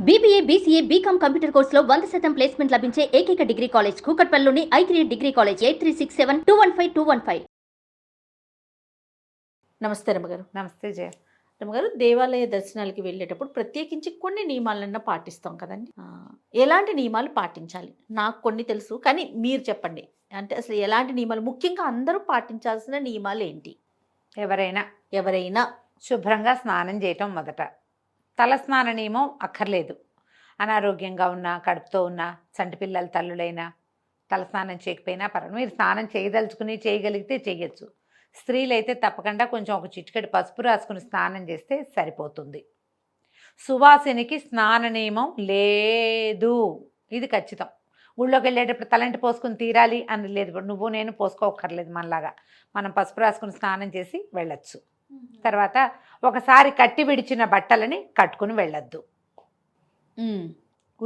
BBA, BCA, BCom computer కోర్సులో 100% placement లభించే ఏకైక డిగ్రీ కాలేజ్ కూకట్పల్లిలోని i3 డిగ్రీ కాలేజ్ 8367215215. నమస్తే రమ్మగారు. నమస్తే జయ. రమ్మగారు, దేవాలయ దర్శనాలకి వెళ్ళేటప్పుడు ప్రత్యేకించి కొన్ని నియమాలన్నా పాటిస్తాం కదండి. ఎలాంటి నియమాలు పాటించాలి? నాకు కొన్ని తెలుసు, కానీ మీరు చెప్పండి. అంటే అసలు ఎలాంటి నియమాలు, ముఖ్యంగా అందరూ పాటించాల్సిన నియమాలు ఏంటి? ఎవరైనా శుభ్రంగా స్నానం చేయటం మొదట. తల స్నాన నియమం అక్కర్లేదు. అనారోగ్యంగా ఉన్నా, కడుపుతో ఉన్నా, చంటి పిల్లల తల్లులైనా తల స్నానం చేయకపోయినా పర్వాలేదు. మీరు స్నానం చేయదలుచుకుని చేయగలిగితే చేయొచ్చు. స్త్రీలైతే తప్పకుండా కొంచెం ఒక చిటికెడు పసుపు రాసుకుని స్నానం చేస్తే సరిపోతుంది. సువాసినికి స్నాన నియమం లేదు, ఇది ఖచ్చితం. ఊళ్ళోకి వెళ్ళేటప్పుడు తలంటి పోసుకుని తీరాలి అని లేదు. నువ్వు నేను పోసుకోక్కర్లేదు. మనలాగా మనం పసుపు రాసుకుని స్నానం చేసి వెళ్ళొచ్చు. తర్వాత ఒకసారి కట్టి విడిచిన బట్టలని కట్టుకుని వెళ్ళొద్దు.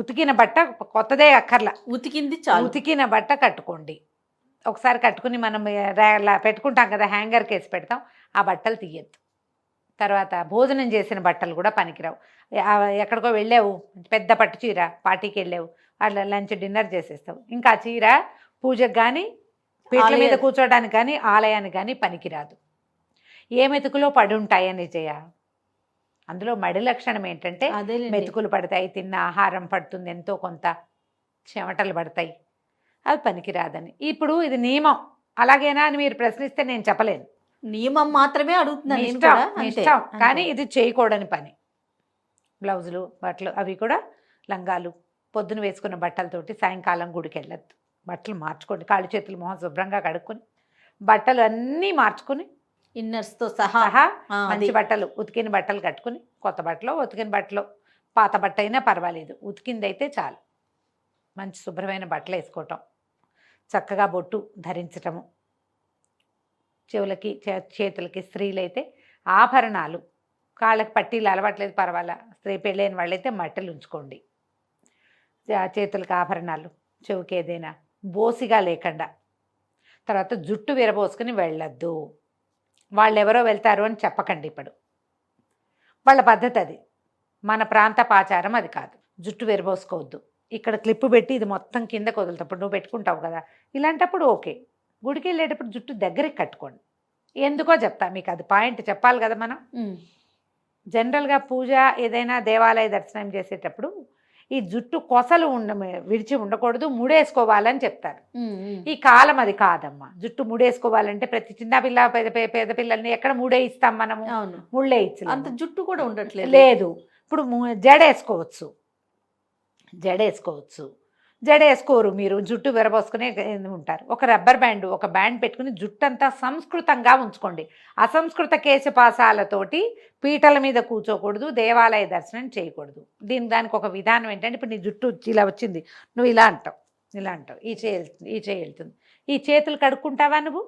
ఉతికిన బట్ట కొత్తదే అక్కర్లా, ఉతికిన బట్ట కట్టుకోండి. ఒకసారి కట్టుకుని మనం పెట్టుకుంటాం కదా, హ్యాంగర్ కేసి పెడతాం, ఆ బట్టలు తీయద్దు. తర్వాత భోజనం చేసిన బట్టలు కూడా పనికిరావు. ఎక్కడికో వెళ్ళావు, పెద్ద పట్టు చీర, పార్టీకి వెళ్ళావు, అట్లా లంచ్ డిన్నర్ చేసేస్తావు, ఇంకా ఆ చీర పూజకు కానీ పీటల మీద కూర్చోడానికి కానీ ఆలయానికి కానీ పనికిరాదు. ఏ మెతుకులో పడి ఉంటాయని చేయ. అందులో మడి లక్షణం ఏంటంటే మెతుకులు పడతాయి, తిన్న ఆహారం పడుతుంది, ఎంతో కొంత చెమటలు పడతాయి, అవి పనికిరాదని. ఇప్పుడు ఇది నియమం, అలాగేనా అని మీరు ప్రశ్నిస్తే నేను చెప్పలేను. నియమం మాత్రమే అడుగుతున్నాను, ఇష్టం, కానీ ఇది చేయకూడని పని. బ్లౌజులు, బట్టలు అవి కూడా లంగాలు, పొద్దున వేసుకున్న బట్టలతోటి సాయంకాలం గుడికి వెళ్ళొద్దు. బట్టలు మార్చుకోండి, కాళ్ళు చేతులు మొహం శుభ్రంగా కడుక్కొని బట్టలు అన్నీ మార్చుకుని ఇన్నర్స్తో సహా మంచి బట్టలు, ఉతికిన బట్టలు కట్టుకుని, కొత్త బట్టలు, ఉతికిన బట్టలు, పాత బట్ట అయినా పర్వాలేదు, ఉతికిందైతే చాలు. మంచి శుభ్రమైన బట్టలు వేసుకోవటం, చక్కగా బొట్టు ధరించటము, చెవులకి చేతులకి, స్త్రీలైతే ఆభరణాలు, కాళ్ళకి పట్టీలు అలవాట్లేదు పర్వాలా, స్త్రీ పెళ్ళైన వాళ్ళైతే మట్టలు ఉంచుకోండి. చేతులకు ఆభరణాలు, చెవుకి ఏదైనా బోసిగా లేకుండా. తర్వాత జుట్టు విరబోసుకుని వెళ్ళొద్దు. వాళ్ళు ఎవరో వెళ్తారు అని చెప్పకండి. ఇప్పుడు వాళ్ళ పద్ధతి అది, మన ప్రాంతపాచారం అది కాదు. జుట్టు విరబోసుకోవద్దు. ఇక్కడ క్లిప్పు పెట్టి ఇది మొత్తం కిందకు వదులుతప్పుడు నువ్వు పెట్టుకుంటావు కదా, ఇలాంటప్పుడు ఓకే. గుడికి వెళ్ళేటప్పుడు జుట్టు దగ్గరికి కట్టుకోండి. ఎందుకో చెప్తా మీకు, అది పాయింట్ చెప్పాలి కదా మనం. జనరల్గా పూజ ఏదైనా దేవాలయ దర్శనం చేసేటప్పుడు ఈ జుట్టు కొసలు విడిచి ఉండకూడదు, ముడేసుకోవాలని చెప్తారు. ఈ కాలం అది కాదమ్మా. జుట్టు ముడేసుకోవాలంటే ప్రతి చిన్న పిల్ల పేద పిల్లల్ని ఎక్కడ ముడేయిస్తాం మనము? ముళ్ళే ఇచ్చి అంత జుట్టు కూడా ఉండట్లేదు. లేదు, ఇప్పుడు జడేసుకోవచ్చు, జడేసుకోరు. మీరు జుట్టు విరబోసుకునే ఉంటారు. ఒక రబ్బర్ బ్యాండ్, ఒక బ్యాండ్ పెట్టుకుని జుట్టు అంతా సంస్కృతంగా ఉంచుకోండి. అసంస్కృత కేశపాసాలతోటి పీటల మీద కూర్చోకూడదు, దేవాలయ దర్శనం చేయకూడదు. దానికి ఒక విధానం ఏంటంటే, ఇప్పుడు నీ జుట్టు ఇలా వచ్చింది, నువ్వు ఇలా అంటావు, ఈ చేయి వెళ్తుంది, ఈ చేతులు కడుక్కుంటావా నువ్వు?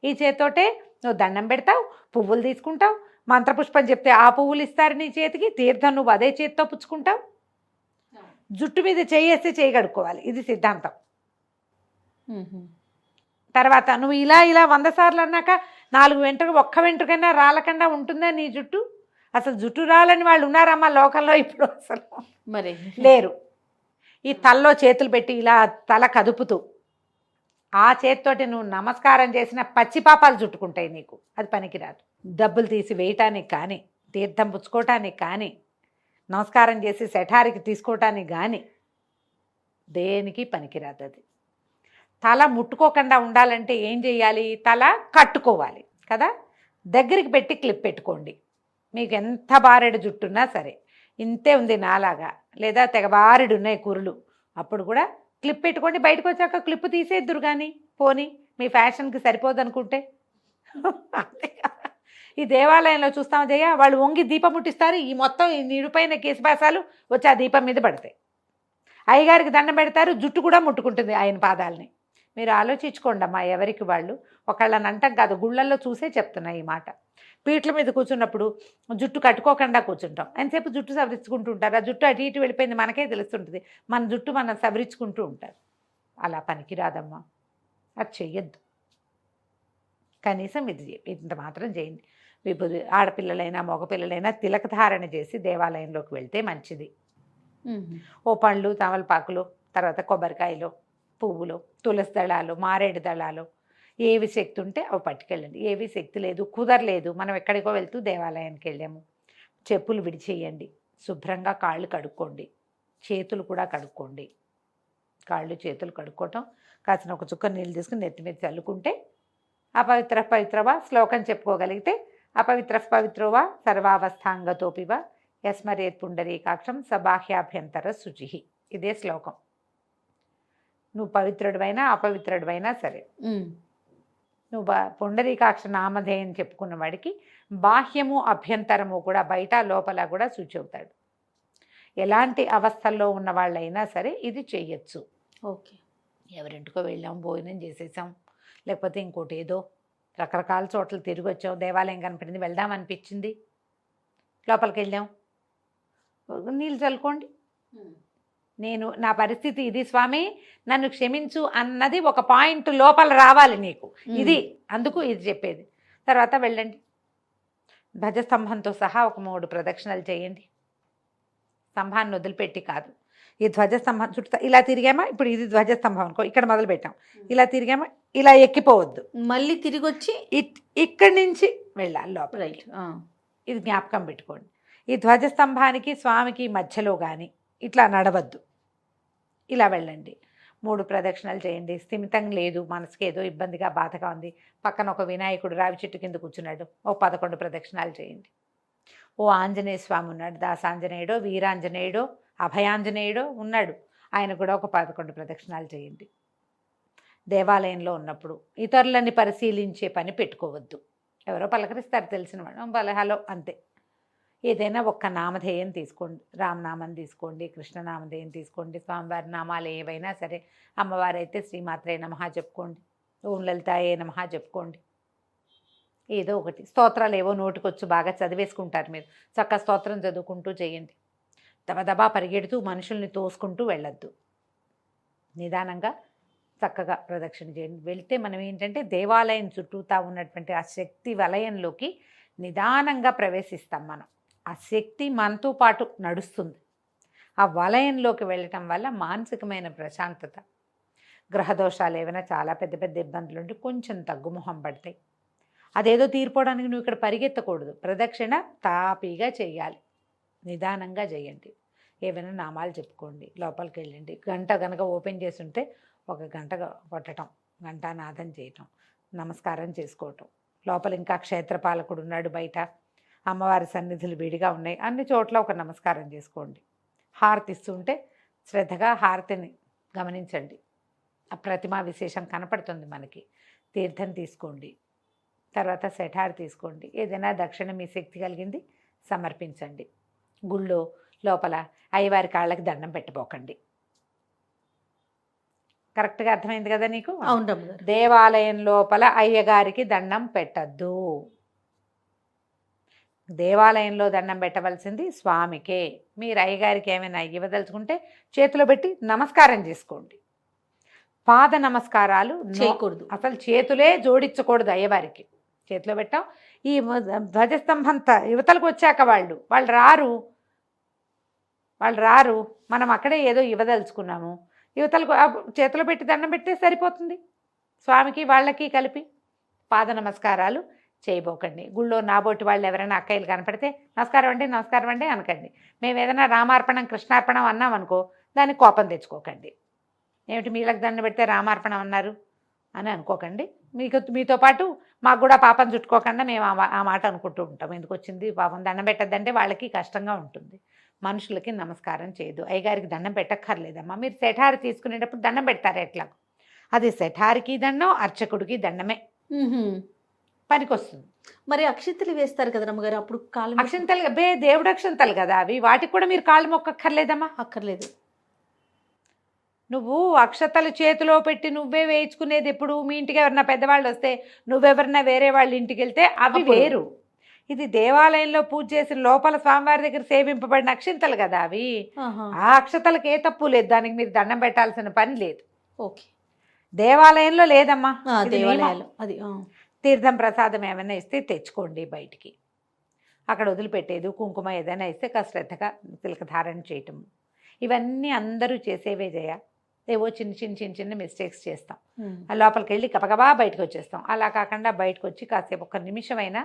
ఈ చేతితోటే నువ్వు దండం పెడతావు, పువ్వులు తీసుకుంటావు, మంత్రపుష్పం చెప్తే ఆ పువ్వులు ఇస్తారు నీ చేతికి, తీర్థం నువ్వు అదే చేతితో పుచ్చుకుంటావు. జుట్టు మీద చేయేస్తే చేయి కడుక్కోవాలి, ఇది సిద్ధాంతం. తర్వాత నువ్వు ఇలా 100 సార్లు అన్నాక 4 వెంట్రుక, ఒక్క వెంట్రుకైనా రాలకుండా ఉంటుందా నీ జుట్టు? అసలు జుట్టు రాలని వాళ్ళు ఉన్నారమ్మా లోకంలో ఇప్పుడు? అసలు మరి లేరు. ఈ తలలో చేతులు పెట్టి ఇలా తల కదుపుతూ ఆ చేతితోటి నువ్వు నమస్కారం చేసిన పచ్చి పాపాలు చుట్టుకుంటాయి నీకు, అది పనికిరాదు. డబ్బులు తీసి వేయటానికి కానీ, తీర్థం పుచ్చుకోవటానికి కానీ, నమస్కారం చేసి శఠారికి తీసుకోవటానికి కానీ దేనికి పనికిరాదు అది. తల ముట్టుకోకుండా ఉండాలంటే ఏం చేయాలి? తల కట్టుకోవాలి కదా, దగ్గరికి పెట్టి క్లిప్ పెట్టుకోండి. మీకు ఎంత బారెడు జుట్టున్నా సరే, ఇంతే ఉంది నాలాగా, లేదా తెగబారెడు ఉన్నాయి కురులు, అప్పుడు కూడా క్లిప్ పెట్టుకోండి. బయటకు వచ్చాక క్లిప్ తీసేద్దురు కానీ, పోనీ మీ ఫ్యాషన్కి సరిపోదు అనుకుంటే. ఈ దేవాలయంలో చూస్తాము జయ, వాళ్ళు వంగి దీపం ముట్టిస్తారు, ఈ మొత్తం ఈ నిరుపైన కేశపాసాలు వచ్చి ఆ దీపం మీద పడతాయి. అయ్యగారికి దండం పెడతారు, జుట్టు కూడా ముట్టుకుంటుంది ఆయన పాదాలని. మీరు ఆలోచించుకోండి అమ్మా, ఎవరికి వాళ్ళు. ఒకళ్ళని అంటాం కాదు, గుళ్ళల్లో చూసే చెప్తున్నా ఈ మాట. పీటల మీద కూర్చున్నప్పుడు జుట్టు కట్టుకోకుండా కూర్చుంటాం, ఎంతసేపు జుట్టు సవరించుకుంటూ ఉంటారు. ఆ జుట్టు అటు ఇటు వెళ్ళిపోయింది మనకే తెలుస్తుంటుంది, మన జుట్టు మనం సవరించుకుంటూ ఉంటారు. అలా పనికిరాదమ్మా, అది చెయ్యొద్దు. కనీసం ఇది ఇంత మాత్రం చేయండి. విభూది, ఆడపిల్లలైనా మగపిల్లలైనా తిలకధారణ చేసి దేవాలయంలోకి వెళ్తే మంచిది. ఓ పండ్లు, తమలపాకులు, తర్వాత కొబ్బరికాయలు, పువ్వులు, తులసి దళాలు, మారేడు దళాలు, ఏవి శక్తి ఉంటే అవి పట్టుకెళ్ళండి. ఏవి శక్తి లేదు, కుదరలేదు, మనం ఎక్కడికో వెళ్తూ దేవాలయానికి వెళ్ళాము, చెప్పులు విడిచేయండి, శుభ్రంగా కాళ్ళు కడుక్కోండి, చేతులు కూడా కడుక్కోండి. కాళ్ళు చేతులు కడుక్కోవటం, కాసిన ఒక చుక్క నీళ్ళు తీసుకుని నెత్తి మీద చల్లుకుంటే అపవిత్ర పవిత్రవా శ్లోకం చెప్పుకోగలిగితే అపవిత్ర పవిత్రోవా సర్వావస్థాంగతోపివ యస్మరేత్ పుండరీకాక్షం సబాహ్యాభ్యంతర శుచి. ఇదే శ్లోకం. నువ్వు పవిత్రుడివైనా అపవిత్రుడివైనా సరే, నువ్వు పుండరీకాక్ష నామధేయం చెప్పుకున్న వాడికి బాహ్యము అభ్యంతరము కూడా, బయట లోపల కూడా శుచి అవుతాడు. ఎలాంటి అవస్థల్లో ఉన్న వాళ్ళైనా సరే ఇది చెయ్యొచ్చు. ఓకే. ఎవరింటికో వెళ్ళాం, భోజనం చేసేసాం, లేకపోతే ఇంకోటి ఏదో రకరకాల చోట్ల తిరిగి వచ్చాం, దేవాలయం కనపడింది, వెళ్దాం అనిపించింది, లోపలికి వెళ్ళాం, నీళ్ళు చల్లుకోండి. నేను నా పరిస్థితి ఇది స్వామి, నన్ను క్షమించు అన్నది ఒక పాయింట్ లోపల రావాలి నీకు. ఇది అందుకు ఇది చెప్పేది. తర్వాత వెళ్ళండి, ధ్వజస్తంభంతో సహా ఒక 3 ప్రదక్షిణలు చేయండి. స్తంభాన్ని వదిలిపెట్టి కాదు, ఈ ధ్వజస్తంభం చుట్టూ ఇలా తిరిగామా, ఇప్పుడు ఇది ధ్వజస్తంభం అనుకో, ఇక్కడ మొదలు పెట్టాం, ఇలా తిరిగామా, ఇలా ఎక్కిపోవద్దు, మళ్ళీ తిరిగి వచ్చి ఇక్కడి నుంచి వెళ్ళాలి లోపల. రైట్. ఇది జ్ఞాపకం పెట్టుకోండి. ఈ ధ్వజస్తంభానికి స్వామికి మధ్యలో కానీ ఇట్లా నడవద్దు, ఇలా వెళ్ళండి. 3 ప్రదక్షిణలు చేయండి. స్థిమితం లేదు, మనసుకి ఏదో ఇబ్బందిగా బాధగా ఉంది, పక్కన ఒక వినాయకుడు రావి చెట్టు కింద కూర్చున్నాడు, ఓ 11 ప్రదక్షిణాలు చేయండి. ఓ ఆంజనేయ స్వామి ఉన్నాడు, దాసాంజనేయుడో వీరాంజనేయుడో అభయాంజనేయుడో ఉన్నాడు, ఆయన కూడా ఒక 11 ప్రదక్షిణాలు చేయండి. దేవాలయంలో ఉన్నప్పుడు ఇతరులని పరిశీలించే పని పెట్టుకోవద్దు. ఎవరో పలకరిస్తారు తెలిసిన వాడు, హలో అంతే. ఏదైనా ఒక్క నామధేయం తీసుకోండి, రామనామం తీసుకోండి, కృష్ణనామధేయం తీసుకోండి, స్వామివారి నామాలు ఏవైనా సరే, అమ్మవారైతే శ్రీమాత్రే నమః చెప్పుకోండి, ఓం లలితాయే నమః చెప్పుకోండి. ఏదో ఒకటి స్తోత్రాలు ఏవో నోటికొచ్చు బాగా చదివేసుకుంటారు మీరు, చక్కగా స్తోత్రం చదువుకుంటూ చేయండి. దబదబా పరిగెడుతూ మనుషుల్ని తోసుకుంటూ వెళ్ళొద్దు, నిదానంగా చక్కగా ప్రదక్షిణ చేయండి. వెళ్తే మనం ఏంటంటే దేవాలయం చుట్టూతా ఉన్నటువంటి ఆ శక్తి వలయంలోకి నిదానంగా ప్రవేశిస్తాం. మనం ఆ శక్తి మనతో పాటు నడుస్తుంది. ఆ వలయంలోకి వెళ్ళటం వల్ల మానసికమైన ప్రశాంతత, గ్రహదోషాలు ఏమైనా చాలా పెద్ద పెద్ద ఇబ్బందులు ఉంటే కొంచెం తగ్గుముఖం పడతాయి. అదేదో తీరిపోవడానికి నువ్వు ఇక్కడ పరిగెత్తకూడదు, ప్రదక్షిణ తాపీగా చేయాలి, నిదానంగా చేయండి. ఏమైనా నామాలు చెప్పుకోండి, లోపలికి వెళ్ళండి. గంట కనుక ఓపెన్ చేసి ఉంటే 1 గంట కొట్టడం, గంటానాదం చేయటం, నమస్కారం చేసుకోవటం. లోపల ఇంకా క్షేత్రపాలకుడు ఉన్నాడు, బయట అమ్మవారి సన్నిధులు విడిగా ఉన్నాయి, అన్ని చోట్ల ఒక నమస్కారం చేసుకోండి. హారతి ఇస్తుంటే శ్రద్ధగా హారతిని గమనించండి, ఆ ప్రతిమా విశేషం కనపడుతుంది మనకి. తీర్థం తీసుకోండి, తర్వాత శఠారు తీసుకోండి, ఏదైనా దక్షిణ మీ శక్తి కలిగింది సమర్పించండి. గుళ్ళో లోపల అయ్యవారి కాళ్ళకి దండం పెట్టబోకండి. కరెక్ట్గా అర్థమైంది కదా నీకు? అవునమ్మ గారు. దేవాలయం లోపల అయ్యగారికి దండం పెట్టద్దు, దేవాలయంలో దండం పెట్టవలసింది స్వామికే. మీరు అయ్యగారికి ఏమైనా ఇవ్వదలుచుకుంటే చేతిలో పెట్టి నమస్కారం చేసుకోండి. పాద నమస్కారాలు చేయకూడదు, అసలు చేతులే జోడించకూడదు అయ్యవారికి. చేతిలో పెట్టాం, ఈ ధ్వజస్తంభంతా యువతలకు వచ్చాక వాళ్ళు రారు, మనం అక్కడే ఏదో ఇవ్వదలుచుకున్నాము, యువతలకు చేతిలో పెట్టి దండం పెడితే సరిపోతుంది. స్వామికి వాళ్ళకి కలిపి పాద నమస్కారాలు చేయబోకండి. గుళ్ళో నాబోటి వాళ్ళు ఎవరైనా అక్కయ్యలు కనపడితే నమస్కారం అండి అనకండి. మేము ఏదైనా రామార్పణం కృష్ణార్పణం అన్నాం అనుకో, దానికి కోపం తెచ్చుకోకండి. ఏమిటి మీలకు దండం పెడితే రామార్పణం అన్నారు అని అనుకోకండి. మీతో పాటు మాకు కూడా పాపం చుట్టుకోకుండా మేము ఆ మాట అనుకుంటూ ఉంటాం. ఎందుకు వచ్చింది పాపం, దండం పెట్టద్దంటే వాళ్ళకి కష్టంగా ఉంటుంది. మనుషులకి నమస్కారం చేయదు. అయ్యగారికి దండం పెట్టక్కర్లేదమ్మా. మీరు శఠారి తీసుకునేటప్పుడు దండం పెడతారు ఎట్లా, అది శఠారికి దండం, అర్చకుడికి దండమే పనికొస్తుంది. మరి అక్షింతలు వేస్తారు కదా రమ్మగారు, అప్పుడు కాళ్ళు అక్షింతలు దేవుడు అక్షింతలు కదా అవి, వాటికి కూడా మీరు కాళ్ళు మొక్కక్కర్లేదమ్మా. అక్కర్లేదు. నువ్వు అక్షతలు చేతిలో పెట్టి నువ్వే వేయించుకునేది ఎప్పుడు? మీ ఇంటికి ఎవరన్నా పెద్దవాళ్ళు వస్తే, నువ్వెవరన్నా వేరే వాళ్ళ ఇంటికి వెళ్తే అవి వేరు. ఇది దేవాలయంలో పూజ చేసిన లోపల స్వామివారి దగ్గర సేవింపబడిన అక్షింతలు కదా అవి. ఆ అక్షతలకు ఏ తప్పు లేదు, దానికి మీరు దండం పెట్టాల్సిన పని లేదు. ఓకే, దేవాలయంలో లేదమ్మా. దేవాలయాలు అది తీర్థం ప్రసాదం ఏమైనా ఇస్తే తెచ్చుకోండి బయటికి, అక్కడ వదిలిపెట్టేది. కుంకుమ ఏదైనా ఇస్తే కాస్త శ్రద్ధగా తిలక ధారణ చేయటం. ఇవన్నీ అందరూ చేసేవే జయ. ఏవో చిన్న చిన్న చిన్న చిన్న మిస్టేక్స్ చేస్తాం, లోపలికి వెళ్ళి గబగబా బయటకు వచ్చేస్తాం. అలా కాకుండా బయటకు వచ్చి కాసేపు ఒక నిమిషమైనా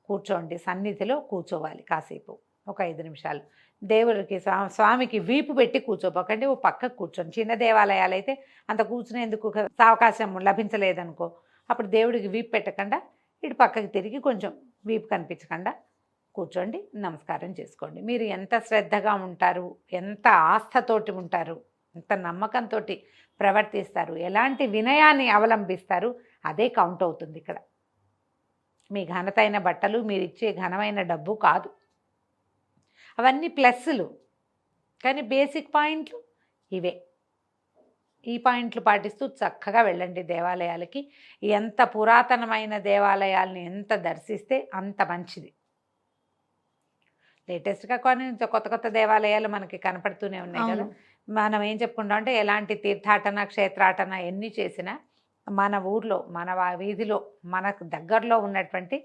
కూర్చోండి, సన్నిధిలో కూర్చోవాలి కాసేపు, ఒక 5 నిమిషాలు. దేవుడికి స్వామికి వీపు పెట్టి కూర్చోపోకండి, ఓ పక్కకు కూర్చోండి. చిన్న దేవాలయాలు అయితే అంత కూర్చునేందుకు అవకాశం లభించలేదనుకో, అప్పుడు దేవుడికి వీపు పెట్టకుండా ఇటు పక్కకి తిరిగి కొంచెం వీపు కనిపించకుండా కూర్చోండి, నమస్కారం చేసుకోండి. మీరు ఎంత శ్రద్ధగా ఉంటారు, ఎంత ఆస్థతోటి ఉంటారు, ఎంత నమ్మకంతో ప్రవర్తిస్తారు, ఎలాంటి వినయాన్ని అవలంబిస్తారు, అదే కౌంట్ అవుతుంది ఇక్కడ. మీ ఘనతైన బట్టలు, మీరు ఇచ్చే ఘనమైన డబ్బు కాదు, అవన్నీ ప్లస్సులు. కానీ బేసిక్ పాయింట్లు ఇవే. ఈ పాయింట్లు పాటిస్తూ చక్కగా వెళ్ళండి దేవాలయాలకి. ఎంత పురాతనమైన దేవాలయాల్ని ఎంత దర్శిస్తే అంత మంచిది. లేటెస్ట్గా కొన్ని కొత్త కొత్త దేవాలయాలు మనకి కనపడుతూనే ఉన్నాయి కదా. మనం ఏం చెప్పుకుంటాం అంటే, ఎలాంటి తీర్థాటన క్షేత్రాటన ఎన్ని చేసినా మన ఊర్లో, మన వీధిలో, మనకు దగ్గరలో ఉన్నటువంటి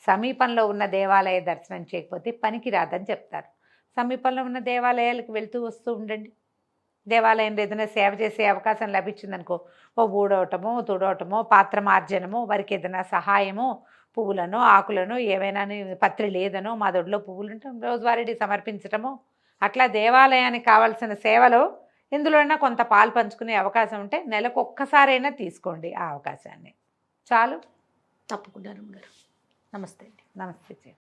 సమీపంలో ఉన్న దేవాలయ దర్శనం చేయకపోతే పనికి రాదని చెప్తారు. సమీపంలో ఉన్న దేవాలయాలకు వెళ్తూ వస్తూ ఉండండి. దేవాలయంలో ఏదైనా సేవ చేసే అవకాశం లభించిందనుకో, ఓ ఊడవటమో తుడవటమో పాత్ర మార్జనమో, వారికి ఏదైనా సహాయమో, పువ్వులను ఆకులను ఏవైనా పత్రి లేదనో మా దొడ్లో పువ్వులు ఉంటే రోజువారీ సమర్పించటమో, అట్లా దేవాలయానికి కావాల్సిన సేవలో ఎందులోనైనా కొంత పాలు పంచుకునే అవకాశం ఉంటే నెలకు ఒక్కసారైనా తీసుకోండి ఆ అవకాశాన్ని. చాలు. తప్పకుండా రమగారు. నమస్తే అండి. నమస్తే.